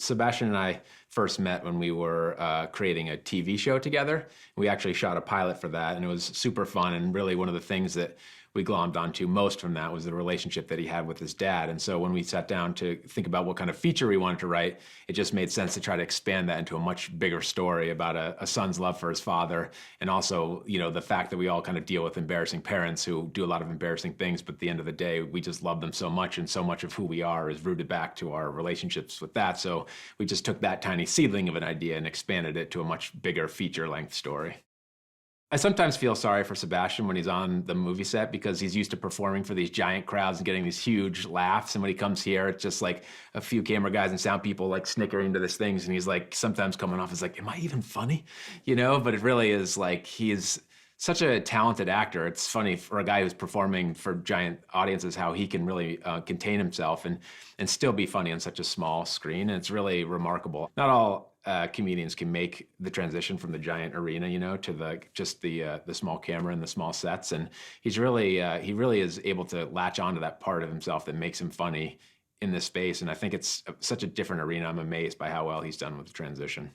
Sebastian and I first met when we were creating a TV show together. We actually shot a pilot for that, and it was super fun. And really, one of the things that we glommed onto most from that was the relationship that he had with his dad. And so when we sat down to think about what kind of feature we wanted to write, it just made sense to try to expand that into a much bigger story about a son's love for his father, and also, you know, the fact that we all kind of deal with embarrassing parents who do a lot of embarrassing things, but at the end of the day, we just love them so much, and so much of who we are is rooted back to our relationships with that. So we just took that tiny seedling of an idea and expanded it to a much bigger feature-length story. I sometimes feel sorry for Sebastian when he's on the movie set because he's used to performing for these giant crowds and getting these huge laughs. And when he comes here, it's just like a few camera guys and sound people like snickering to these things. And he's like sometimes coming off as like, am I even funny? You know, but it really is like he's such a talented actor. It's funny for a guy who's performing for giant audiences how he can really contain himself and still be funny on such a small screen. And it's really remarkable. Not all comedians can make the transition from the giant arena, you know, to the small camera and the small sets. And he really is able to latch onto that part of himself that makes him funny in this space. And I think it's such a different arena. I'm amazed by how well he's done with the transition.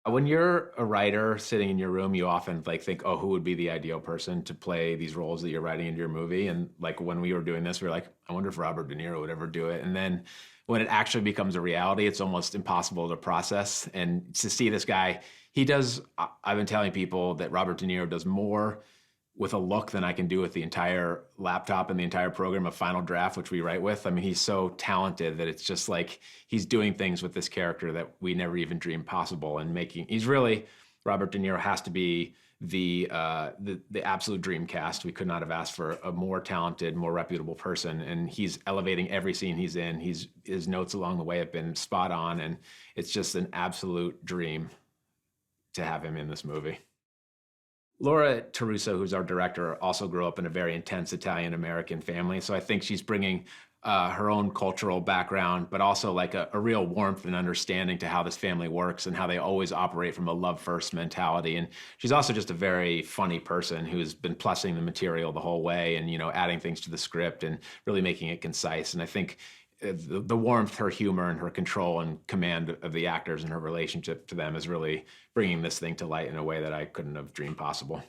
When you're a writer sitting in your room, you often like think, oh, who would be the ideal person to play these roles that you're writing into your movie? And like when we were doing this, we were like, I wonder if Robert De Niro would ever do it. And then when it actually becomes a reality, it's almost impossible to process. And to see this guy, I've been telling people that Robert De Niro does more with a look than I can do with the entire laptop and the entire program of Final Draft, which we write with. I mean, he's so talented that it's just like he's doing things with this character that we never even dreamed possible, and Robert De Niro has to be the absolute dream cast. We could not have asked for a more talented, more reputable person, and he's elevating every scene he's in. His notes along the way have been spot on, and it's just an absolute dream to have him in this movie. Laura Taruso, who's our director, also grew up in a very intense Italian-American family. So I think she's bringing her own cultural background, but also like a real warmth and understanding to how this family works and how they always operate from a love-first mentality. And she's also just a very funny person who's been plussing the material the whole way and, you know, adding things to the script and really making it concise. And I think the warmth, her humor, and her control and command of the actors and her relationship to them is really bringing this thing to light in a way that I couldn't have dreamed possible.